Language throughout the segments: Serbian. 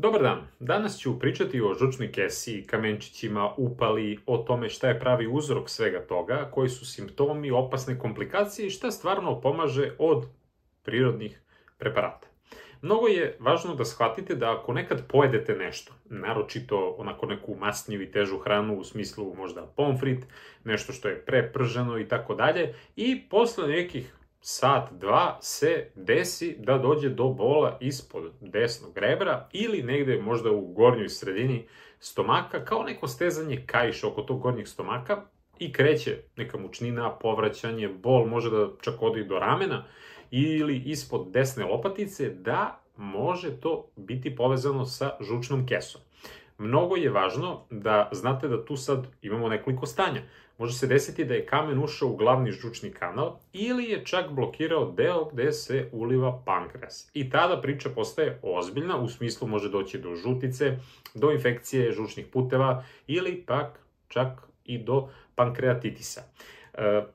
Dobar dan, danas ću pričati o žučnoj kesi, kamenčićima, upali, o tome šta je pravi uzrok svega toga, koji su simptomi, opasne komplikacije i šta stvarno pomaže od prirodnih preparata. Mnogo je važno da shvatite da ako nekad pojedete nešto, naročito onako neku masniju i težu hranu u smislu možda pomfrit, nešto što je preprženo i tako dalje, i posle nekih sat, dva se desi da dođe do bola ispod desnog rebra ili negde možda u gornjoj sredini stomaka, kao neko stezanje kaiša oko tog gornjeg stomaka i kreće neka mučnina, povraćanje, bol, može da čak ode i do ramena ili ispod desne lopatice, da može to biti povezano sa žučnom kesom. Mnogo je važno da znate da tu sad imamo nekoliko stanja. Može se desiti da je kamen ušao u glavni žučni kanal ili je čak blokirao deo gde se uliva pankreas. I tada priča postaje ozbiljna, u smislu može doći do žutice, do infekcije žučnih puteva ili pak čak i do pankreatitisa.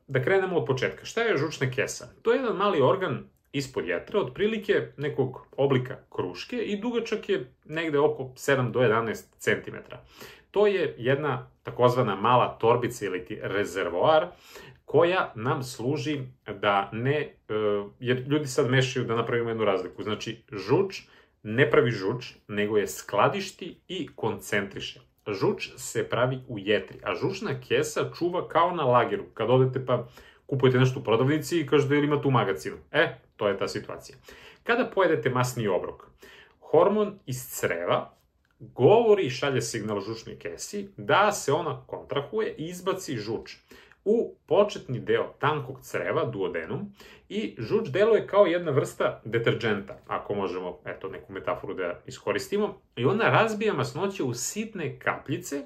Da krenemo od početka. Šta je žučna kesa? To je jedan mali organ ispod jetre, otprilike nekog oblika kruške i dugačak je negde oko 7 do 11 cm. To je jedna takozvana mala torbica ili rezervoar koja nam služi da ne, jer ljudi sad mešaju da napravimo jednu razliku. Znači, žuč ne pravi žuč, nego je skladišti i koncentriše. Žuč se pravi u jetri, a žučna kesa čuva kao na lageru. Kad odete pa kupujete nešto u prodavnici i kažete ili imate u magacinu. To je ta situacija. Kada pojedete masni obrok, hormon iz creva govori i šalje signal žučnoj kesi da se ona kontrahuje i izbaci žuč u početni deo tankog creva, duodenum, i žuč deluje kao jedna vrsta deterđenta, ako možemo neku metaforu da iskoristimo, i ona razbija masnoće u sitne kapljice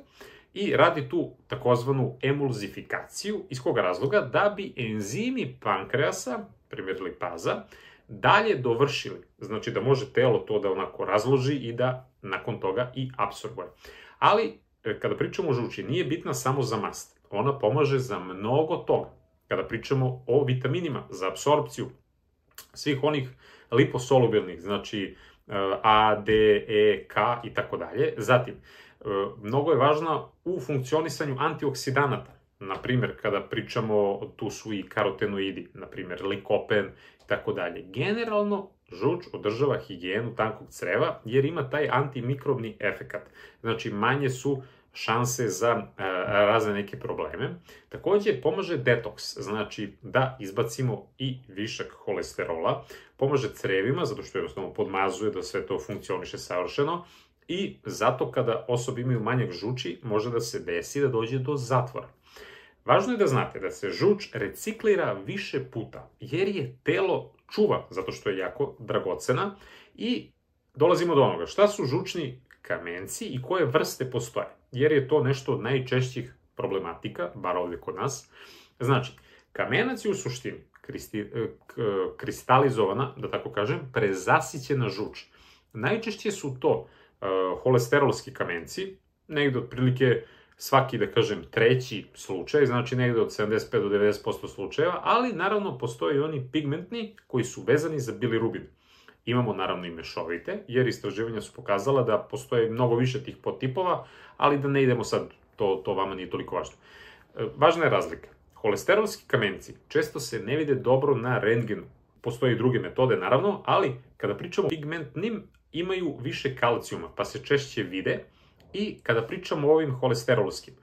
i radi tu takozvanu emulzifikaciju. Iz koga razloga? Da bi enzimi pankreasa, primjer lipaza, dalje dovršili. Znači da može telo to da onako razloži i da nakon toga i apsorbuje. Ali, kada pričamo o žuči, nije bitna samo za mast. Ona pomaže za mnogo toga. Kada pričamo o vitaminima, za apsorpciju svih onih liposolubilnih, znači A, D, E, K i tako dalje. Zatim, mnogo je važna u funkcionisanju antioksidanata. Naprimer, kada pričamo, tu su i karotenoidi, naprimer likopen i tako dalje. Generalno, žuč održava higijenu tankog creva jer ima taj antimikrobni efekat. Znači, manje su šanse za razne neke probleme. Takođe, pomaže detoks, znači da izbacimo i višak holesterola, pomaže crevima, zato što jednostavno podmazuje da sve to funkcioniše savršeno, i zato kada osobe imaju manjak žuči, može da se desi da dođe do zatvora. Važno je da znate da se žuč reciklira više puta, jer je telo čuva, zato što je jako dragocena, i dolazimo do onoga. Šta su žučni kamenci i koje vrste postoje? Jer je to nešto od najčešćih problematika, bar ovde kod nas. Znači, kamenac je u suštini kristalizovana, da tako kažem, prezasićena žuč. Najčešće su to holesterolski kamenci, negde otprilike svaki, da kažem, treći slučaj, znači negde od 75 do 90% slučajeva, ali naravno postoje i oni pigmentni koji su vezani za bilirubin. Imamo naravno i mešovite, jer istraživanja su pokazala da postoje mnogo više tih podtipova, ali da ne idemo sad, to vama nije toliko važno. Važna je razlika. Holesterolski kamenci često se ne vide dobro na rentgenu. Postoje i druge metode, naravno, ali kada pričamo o pigmentnim, imaju više kalcijuma, pa se češće vide. I kada pričamo o ovim holesterolskim,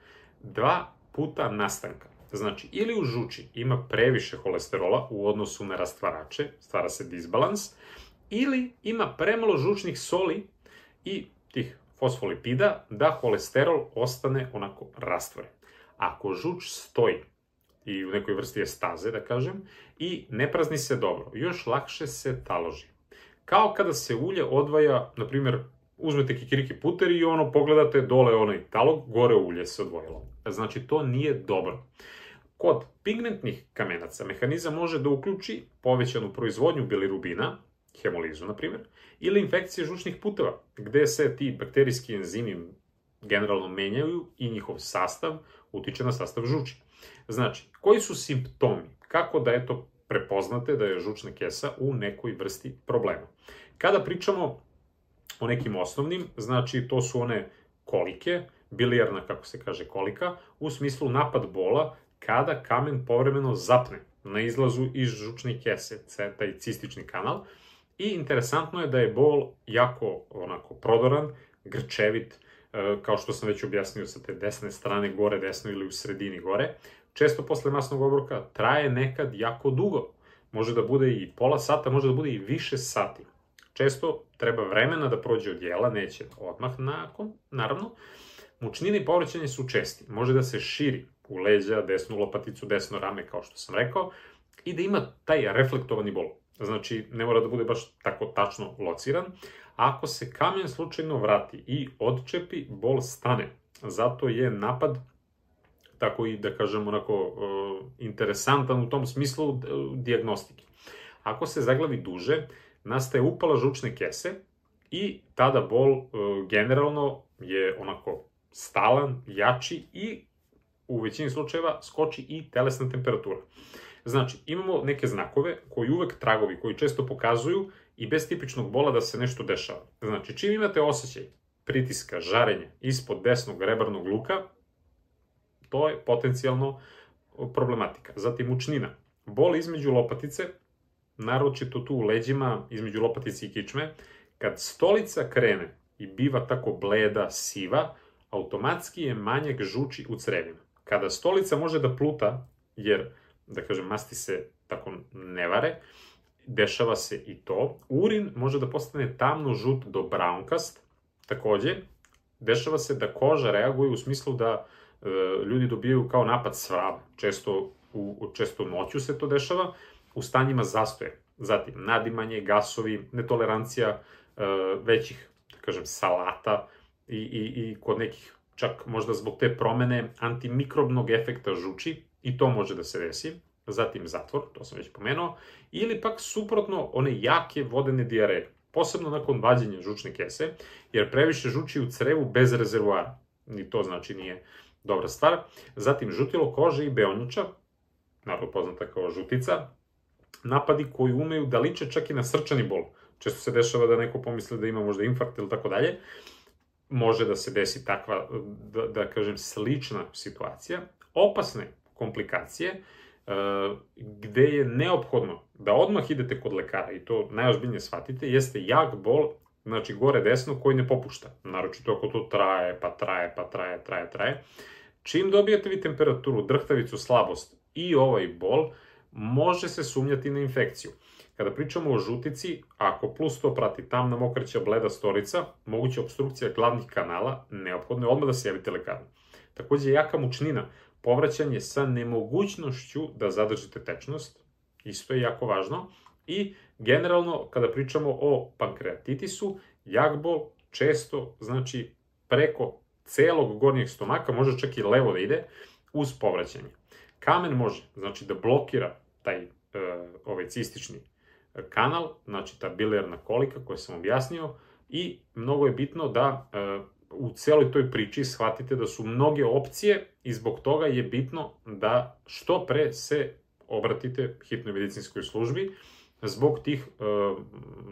2 puta nastanka. Znači, ili u žuči ima previše holesterola u odnosu na rastvarače, stvara se disbalans, ili ima premalo žučnih soli i tih fosfolipida da holesterol ostane onako rastvoren. Ako žuč stoji i u nekoj vrsti je staze, da kažem, i ne prazni se dobro, još lakše se taloži. Kao kada se ulje odvaja, na primjer, uzmete kikiriki puter i pogledate dole onaj talog, gore ulje se odvojilo. Znači, to nije dobro. Kod pigmentnih kamenaca mehanizam može da uključi povećanu proizvodnju bilirubina, hemolizu, na primjer, ili infekcije žučnih puteva, gde se ti bakterijski enzimi generalno menjaju i njihov sastav utiče na sastav žuči. Znači, koji su simptomi? Kako da, prepoznate da je žučna kesa u nekoj vrsti problema? Kada pričamo o nekim osnovnim, znači to su one kolike, bilijarna, kako se kaže, kolika, u smislu napad bola kada kamen povremeno zapne na izlazu iz žučne kese, taj cistični kanal. I interesantno je da je bol jako onako prodoran, grčevit, kao što sam već objasnio sa te desne strane gore desno ili u sredini gore. Često posle masnog obroka traje nekad jako dugo. Može da bude i pola sata, može da bude i više sati. Često treba vremena da prođe od jela, neće odmah nakon, naravno. Mučnine i povraćanje su česti. Može da se širi u leđa, desnu lopaticu, desno rame, kao što sam rekao, i da ima taj reflektovani bol. Znači, ne mora da bude baš tako tačno lociran. Ako se kamen slučajno vrati i odčepi, bol stane. Zato je napad tako i, da kažem, onako interesantan u tom smislu dijagnostike. Ako se zaglavi duže, nastaje upala žučne kese i tada bol generalno je onako stalan, jači i u većini slučajeva skoči i telesna temperatura. Znači, imamo neke znakove koji uvek tragovi, koji često pokazuju i bez tipičnog bola da se nešto dešava. Znači, čim imate osjećaj pritiska, žarenja ispod desnog rebarnog luka, to je potencijalno problematika. Zatim mučnina. Bol između lopatice, naročito tu u leđima, između lopatice i kičme, kad stolica krene i biva tako bleda, siva, automatski je manjak žuči u crevima. Kada stolica može da pluta, jer, da kažem, masti se tako ne vare, dešava se i to. Urin može da postane tamno žut do braunkast, takođe. Dešava se da koža reaguje u smislu da ljudi dobijaju kao napad svraba. Često noću se to dešava, u stanjima zastoje. Zatim, nadimanje, gasovi, netolerancija većih, da kažem, salata i kod nekih, čak možda zbog te promene antimikrobnog efekta žuči, i to može da se desi. Zatim zatvor, to sam već pomenuo, ili pak suprotno one jake vodene dijareje, posebno nakon vađenja žučne kese, jer previše žuči u crevu bez rezervoara. Ni to znači nije dobra stvar. Zatim žutilo kože i beonjača, naravno poznata kao žutica, napadi koji umeju da liče čak i na srčani bol. Često se dešava da neko pomisli da ima možda infarkt ili tako dalje. Može da se desi takva, da kažem, slična situacija. Opasne komplikacije, gde je neophodno da odmah idete kod lekara, i to najozbiljnije shvatite, jeste jak bol, znači gore desno, koji ne popušta. Naročito ako to traje. Čim dobijete vi temperaturu, drhtavicu, slabost i ovaj bol, može se sumnjati na infekciju. Kada pričamo o žutici, ako plus to prati tamna, mokraća, bleda storica, moguća opstrukcija glavnih kanala, neophodno je odmah da se javite lekaru. Takođe, jaka mučnina, povraćanje sa nemogućnošću da zadržite tečnost, isto je jako važno. I generalno, kada pričamo o pankreatitisu, jak bol često, znači, preko celog gornjeg stomaka, može čak i levo da ide, uz povraćanje. Kamen može, znači, da blokira taj ovaj cistični kanal, znači ta bilijarna kolika koju sam objasnio, i mnogo je bitno da u celoj toj priči shvatite da su mnoge opcije i zbog toga je bitno da što pre se obratite hitnoj medicinskoj službi zbog tih,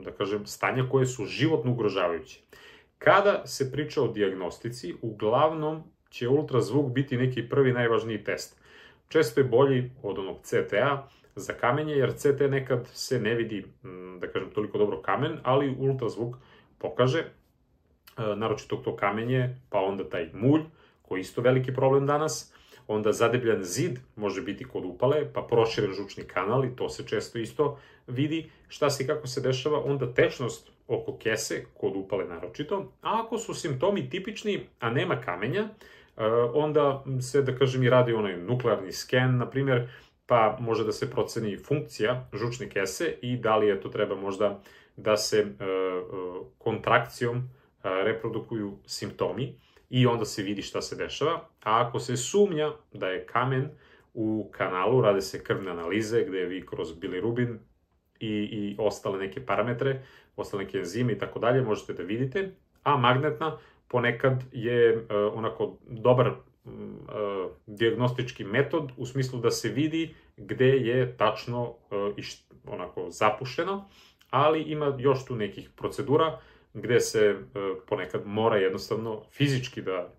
da kažem, stanja koje su životno ugrožavajuće. Kada se priča o dijagnostici, uglavnom će ultrazvuk biti neki prvi najvažniji test. Često je bolji od onog CT-a za kamenje, jer CT nekad se ne vidi, da kažem, toliko dobro kamen, ali ultrazvuk pokaže, naročito to kamenje, pa onda taj mulj, koji je isto veliki problem danas, onda zadebljan zid može biti kod upale, pa proširen žučni kanal, i to se često isto vidi šta se i kako se dešava, onda tečnost oko kese, kod upale naročito, a ako su simptomi tipični, a nema kamenja, onda se, da kažem, i radi onaj nuklearni sken, na primjer, pa može da se proceni funkcija žučne kese i da li to treba možda da se kontrakcijom reprodukuju simptomi i onda se vidi šta se dešava. A ako se sumnja da je kamen u kanalu, rade se krvne analize gde vi kroz bilirubin i ostale neke parametre, ostale neke enzime i tako dalje možete da vidite, a magnetna ponekad je onako dobar dijagnostički metod u smislu da se vidi gde je tačno onako zapušteno, ali ima još tu nekih procedura gde se ponekad mora jednostavno fizički da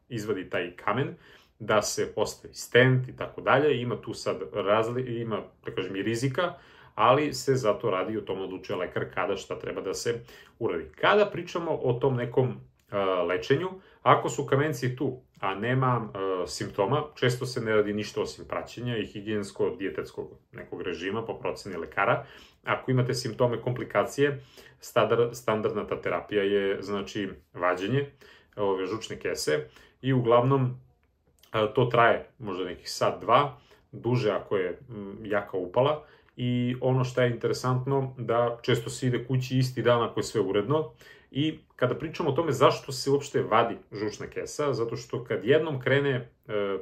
izvadi taj kamen, da se postavi stent i tako dalje. Ima tu sad ima, da kažem, i rizika, ali se zato radi, o tom odlučuje lekar kada šta treba da se uradi. Kada pričamo o tom nekom lečenju, ako su kamenci tu, a nema simptoma, često se ne radi ništa osim praćenja i higijensko-dijetetskog nekog režima po proceni lekara. Ako imate simptome komplikacije, standardna ta terapija je, znači, vađenje ove žučne kese i uglavnom to traje možda nekih sat, dva, duže ako je jaka upala. I ono što je interesantno, da često se ide kući isti dan ako je sve uredno. I kada pričamo o tome zašto se uopšte vadi žučna kesa, zato što kad jednom krene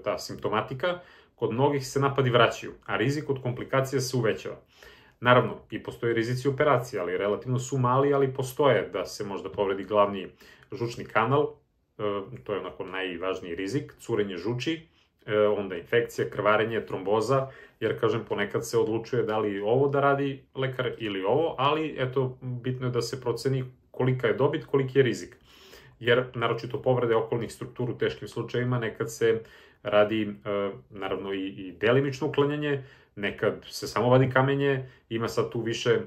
ta simptomatika, kod mnogih se napadi vraćaju, a rizik od komplikacija se uvećava. Naravno, i postoje rizici operacije, ali relativno su mali, ali postoje da se možda povredi glavni žučni kanal, to je onako najvažniji rizik, curenje žuči, onda infekcija, krvarenje, tromboza, jer, kažem, ponekad se odlučuje da li ovo da radi lekar ili ovo, ali, eto, bitno je da se proceni kolika je dobit, koliki je rizik. Jer, naročito povrede okolnih struktura u teškim slučajevima, nekad se radi, naravno, i delimično uklanjanje, nekad se samo vadi kamenje, ima sad tu više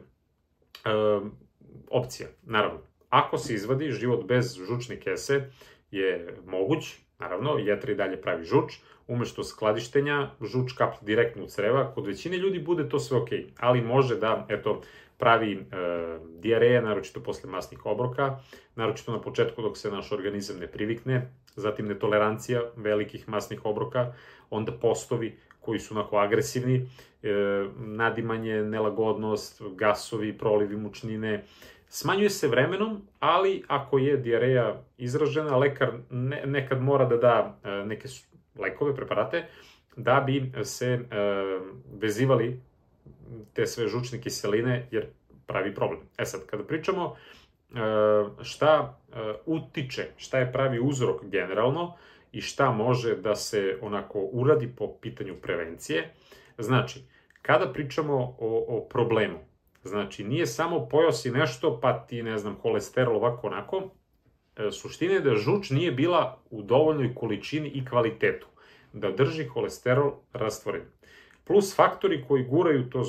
opcija. Naravno, ako se izvadi, život bez žučne kese je moguć, naravno, jetra i dalje pravi žuč, umešto skladištenja, žuč kaplje direktno u creva, kod većine ljudi bude to sve okej, ali može da, eto, pravi dijareja, naročito posle masnih obroka, naročito na početku dok se naš organizam ne privikne, zatim netolerancija velikih masnih obroka, onda postovi koji su onako agresivni, nadimanje, nelagodnost, gasovi, prolivi mučnine. Smanjuje se vremenom, ali ako je dijareja izražena, lekar nekad mora da da neke lekove, preparate, da bi se vezivali te sve žučne kiseline, jer pravi problem. E sad, kada pričamo šta utiče, šta je pravi uzrok generalno i šta može da se onako uradi po pitanju prevencije, znači, kada pričamo o problemu, znači, nije samo pojeo si nešto, pa ti, ne znam, holesterol ovako onako, suština je da žuč nije bila u dovoljnoj količini i kvalitetu da drži holesterol rastvoren. Plus faktori koji guraju to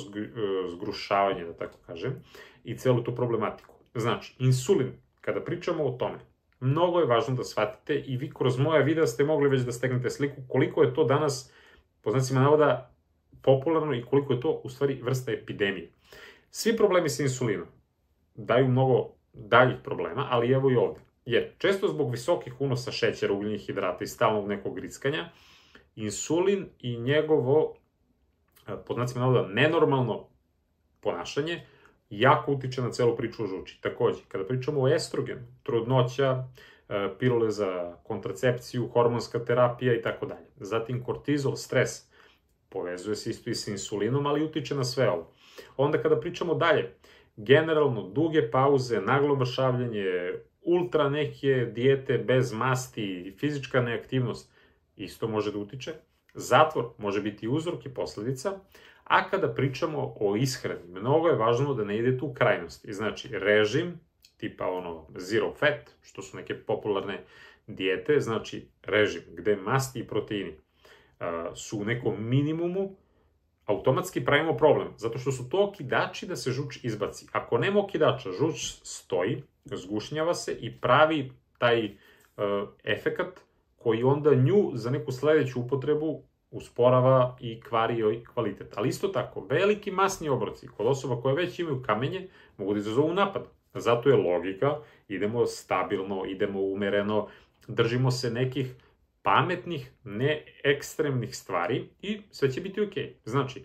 zgrušavanje, da tako kažem, i celu tu problematiku. Znači, insulin, kada pričamo o tome, mnogo je važno da shvatite i vi kroz moja videa ste mogli već da stegnete sliku koliko je to danas, po znacima navoda, popularno i koliko je to u stvari vrsta epidemije. Svi problemi sa insulinom daju mnogo daljih problema, ali evo i ovde. Jer često zbog visokih unosa šećera, ugljenih hidrata i stalnog nekog grickanja, insulin i njegovo, po znacima navoda, nenormalno ponašanje jako utiče na celu priču o žuči. Takođe, kada pričamo o estrogenu, trudnoća, pilule za kontracepciju, hormonska terapija i tako dalje. Zatim kortizol, stres, povezuje se isto i sa insulinom, ali utiče na sve ovo. Onda kada pričamo dalje, generalno duge pauze, naglo mršavljenje, ultra neke dijete bez masti, fizička neaktivnost, isto može da utiče. Zatvor može biti uzrok i posledica, a kada pričamo o ishrani, mnogo je važno da ne idete u krajnosti. Znači, režim, tipa zero fat, što su neke popularne dijete, znači režim gde masti i proteini su u nekom minimumu, automatski pravimo problem, zato što su to okidači da se žuč izbaci. Ako nema okidača, žuč stoji, zgušnjava se i pravi taj efekat koji onda nju za neku sledeću upotrebu usporava i kvari joj kvalitet. Ali isto tako, veliki masni obroci kod osoba koje već imaju kamenje mogu da izazovu napad. Zato je logika, idemo stabilno, idemo umereno, držimo se nekih pametnih, ne ekstremnih stvari i sve će biti okej. Znači,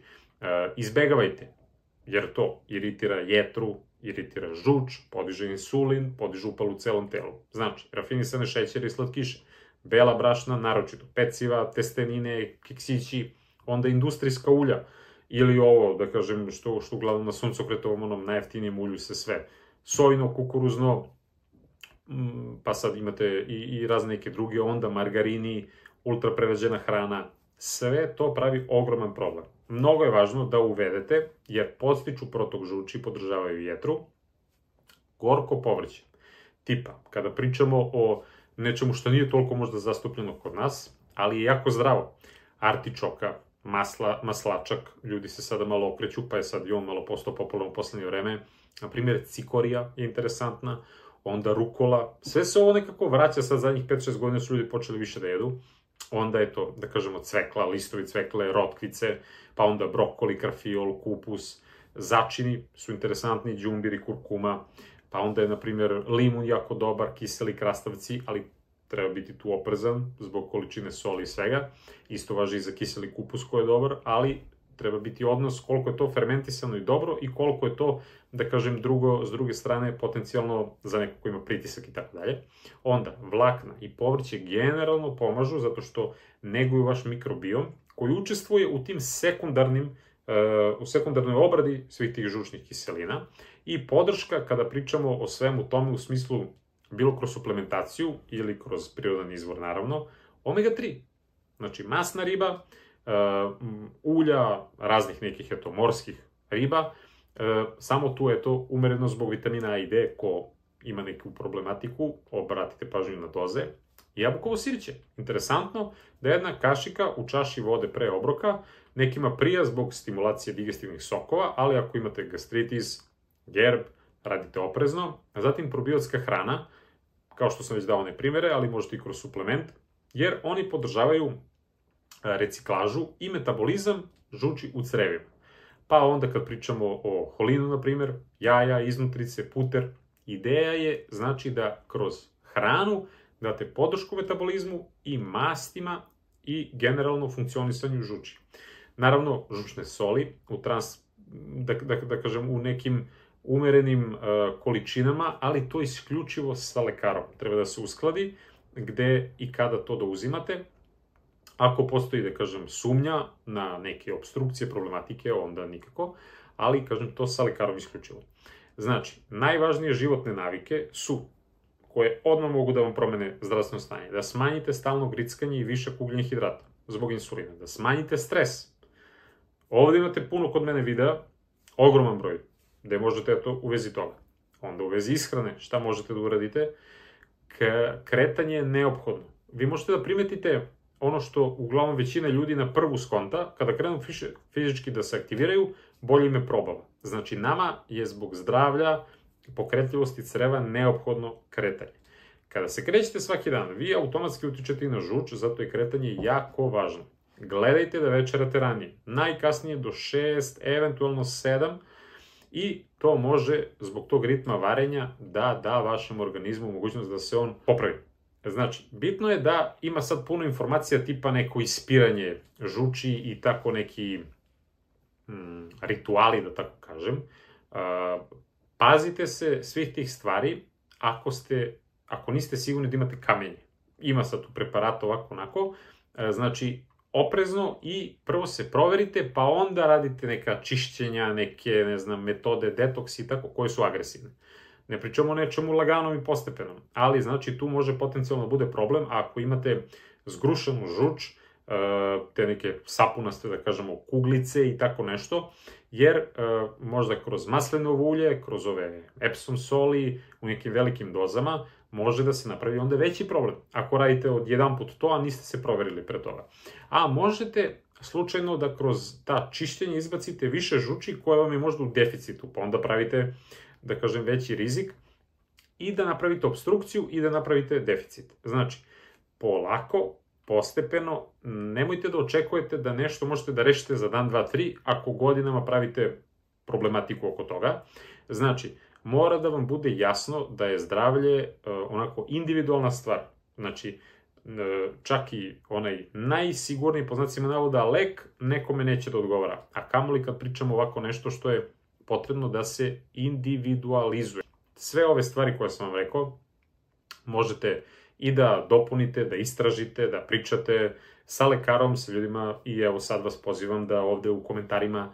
izbegavajte, jer to iritira jetru, iritira žuč, podiže insulin, podiže upal u celom telu. Znači, rafinisane šećere i slatkiše, bela brašna, naročito peciva, testenine, keksići, onda industrijska ulja, ili ovo, da kažem, što uglavnom na suncokretovom onom najjeftinijem ulju se sve, sojno, kukuruzno, pa sad imate i razne neke druge, onda margarini, ultraprerađena hrana, sve to pravi ogroman problem. Mnogo je važno da uvedete, jer podstiču protok žuči, podržavaju jetru, gorko povrće. Tipa, kada pričamo o nečemu što nije toliko možda zastupljeno kod nas, ali je jako zdravo. Artičoka, maslačak, ljudi se sada malo okreću, pa je sad i on malo postao popularan u poslednje vreme. Naprimjer, cikorija je interesantna, onda rukola. Sve se ovo nekako vraća, sad zadnjih 5-6 godina su ljudi počeli više da jedu. Onda je to, da kažemo, cvekla, listovi cvekle, rotkvice, pa onda brokoli, karfiol, kupus, začini su interesantni, đumbir i kurkuma, pa onda je, na primjer, limun jako dobar, kiseli krastavci, ali treba biti tu oprezan zbog količine soli i svega. Isto važi i za kiseli kupus koji je dobar, ali treba biti odnos koliko je to fermentisano i dobro i koliko je to, da kažem, s druge strane, potencijalno za neko ko ima pritisak i tako dalje. Onda, vlakna i povrće generalno pomažu zato što neguju vaš mikrobiom koji učestvuje u tim u sekundarnoj obradi svih tih žučnih kiselina i podrška kada pričamo o svemu tome u smislu bilo kroz suplementaciju ili kroz prirodan izvor, naravno, omega-3. Znači, masna riba, ulja, raznih nekih, morskih riba, samo tu, umereno zbog vitamina A i D, ko ima neku problematiku, obratite pažnju na doze. Jabukovo sirće. Interesantno da jedna kašika u čaši vode pre obroka nekima prija zbog stimulacije digestivnih sokova, ali ako imate gastritis, gerb, radite oprezno. Zatim probiotska hrana, kao što sam već dao one primere, ali možete i kroz suplement, jer oni podržavaju reciklažu i metabolizam žuči u crevima. Pa onda kad pričamo o holinu, na primjer, jaja, iznutrice, puter, ideja je znači da kroz hranu date podršku metabolizmu i mastima i generalno funkcionisanju žuči. Naravno, žučne soli da kažem u nekim umerenim količinama, ali to isključivo sa lekarom. Treba da se uskladi gde i kada to da uzimate. Ako postoji, da kažem, sumnja na neke obstrukcije, problematike, onda nikako, ali, kažem, to sa lekarom isključivo. Znači, najvažnije životne navike su, koje odmah mogu da vam promene zdravstveno stanje, da smanjite stalno grickanje i višak ugljenih hidrata zbog insulina, da smanjite stres. Ovde imate puno kod mene videa, ogroman broj, gde možete u vezi toga. Onda u vezi ishrane, šta možete da uradite? Kretanje je neophodno. Vi možete da primetite ono što uglavnom većina ljudi na prvu skonta, kada krenu fizički da se aktiviraju, bolje im je probava. Znači, nama je zbog zdravlja, pokretljivosti creva neophodno kretanje. Kada se krećete svaki dan, vi automatski utičete i na žuč, zato je kretanje jako važno. Gledajte da večerate ranije, najkasnije do 6, eventualno 7, i to može, zbog tog ritma varenja, da da vašem organizmu mogućnost da se on popravi. Znači, bitno je da ima sad puno informacija tipa neko ispiranje žuči i tako neki rituali, da tako kažem. Pazite se svih tih stvari ako niste sigurni da imate kamenje. Ima sad tu preparata ovako onako. Znači, oprezno i prvo se proverite, pa onda radite neka čišćenja, neke, ne znam, metode detoksi i tako, koje su agresivne. Ne pričamo o nečemu laganom i postepenom, ali znači tu može potencijalno bude problem ako imate zgrušenu žuč, te neke sapunaste, da kažemo, kuglice i tako nešto, jer možda kroz maslinovo ulje, kroz ove Epsom soli u nekim velikim dozama, može da se napravi onda veći problem. Ako radite od jedan put to, a niste se proverili pre toga. A možete slučajno da kroz ta čišćenja izbacite više žuči koja vam je možda u deficitu, pa onda pravite, da kažem, veći rizik i da napravite obstrukciju i da napravite deficit. Znači, polako, postepeno, nemojte da očekujete da nešto možete da rešite za dan, 2, 3, ako godinama pravite problematiku oko toga. Znači, mora da vam bude jasno da je zdravlje onako individualna stvar. Znači, čak i onaj najsigurniji, po znacima navoda, lek nekome neće da odgovara. A kamoli kad pričamo ovako nešto što je potrebno da se individualizuje. Sve ove stvari koje sam vam rekao možete i da dopunite, da istražite, da pričate sa lekarom, sa ljudima, i evo sad vas pozivam da ovde u komentarima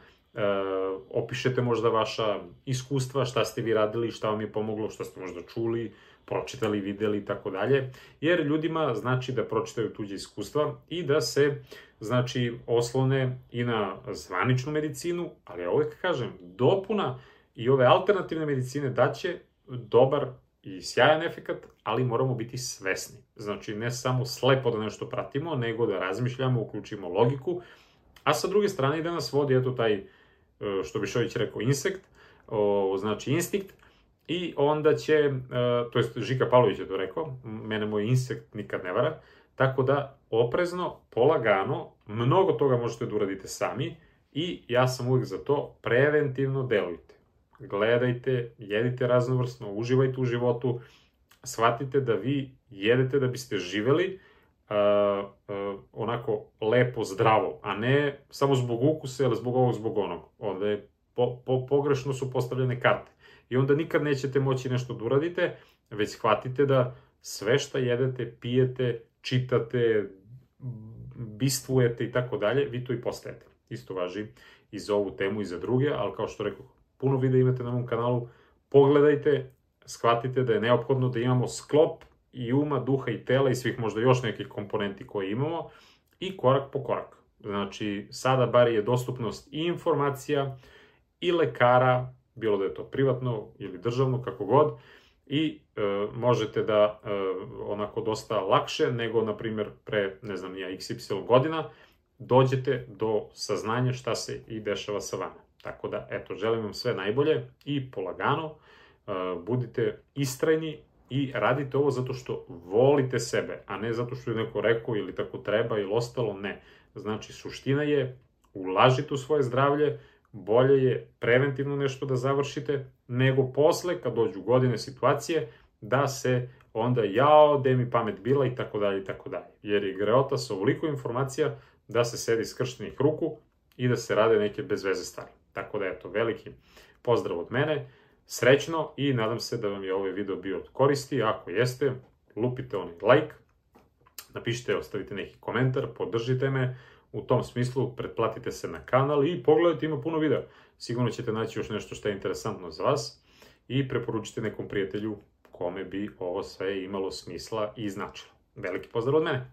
opišete možda vaša iskustva, šta ste vi radili, šta vam je pomoglo, šta ste možda čuli, pročitali, videli i tako dalje, jer ljudima znači da pročitaju tuđe iskustva i da se, znači, oslone i na zvaničnu medicinu, ali ja uvek kažem, dopuna i ove alternativne medicine daće dobar i sjajan efekat, ali moramo biti svesni. Znači, ne samo slepo da nešto pratimo, nego da razmišljamo, uključimo logiku, a sa druge strane da nas vodi, eto taj, što bi Šović rekao, znači instinkt, i onda će, to jest Žika Pavlović je to rekao, mene moj instinkt nikad ne vara, tako da oprezno, polagano, mnogo toga možete da uradite sami i ja sam uvijek za to, preventivno delujte. Gledajte, jedite raznovrsno, uživajte u životu, shvatite da vi jedete da biste živeli onako lepo, zdravo, a ne samo zbog ukusa ili zbog ovog, zbog onog. Onda je pogrešno su postavljene karte. I onda nikad nećete moći nešto da uradite, već shvatite da sve šta jedete, pijete, čitate, bistvujete i tako dalje, vi to i postajete. Isto važi i za ovu temu i za druge, ali kao što rekao, puno videa imate na mom kanalu, pogledajte, shvatite da je neophodno da imamo sklop i uma, duha i tela i svih možda još nekih komponenti koje imamo i korak po korak. Znači, sada bar je dostupnost i informacija i lekara, bilo da je to privatno ili državno, kako god, i možete da onako dosta lakše nego, na primjer, pre, ne znam, XY godina, dođete do saznanja šta se i dešava sa vama. Tako da, eto, želim vam sve najbolje i polagano, budite istrajni i radite ovo zato što volite sebe, a ne zato što je neko rekao ili tako treba ili ostalo, ne. Znači, suština je, ulažite u svoje zdravlje, bolje je preventivno nešto da završite, nego posle, kad dođu godine, situacije, da se onda jao, gde mi pamet bila i tako dalje i tako dalje. Jer je greota sa ovoliko informacija da se sedi skrštenih ruku i da se rade neke bez veze stvari. Tako da, eto, veliki pozdrav od mene, srećno i nadam se da vam je ovaj video bio od koristi. Ako jeste, lupite onaj like, napišite, ostavite neki komentar, podržite me, u tom smislu pretplatite se na kanal i pogledajte, ima puno videa. Sigurno ćete naći još nešto što je interesantno za vas i preporučite nekom prijatelju kome bi ovo sve imalo smisla i značilo. Veliki pozdrav od mene!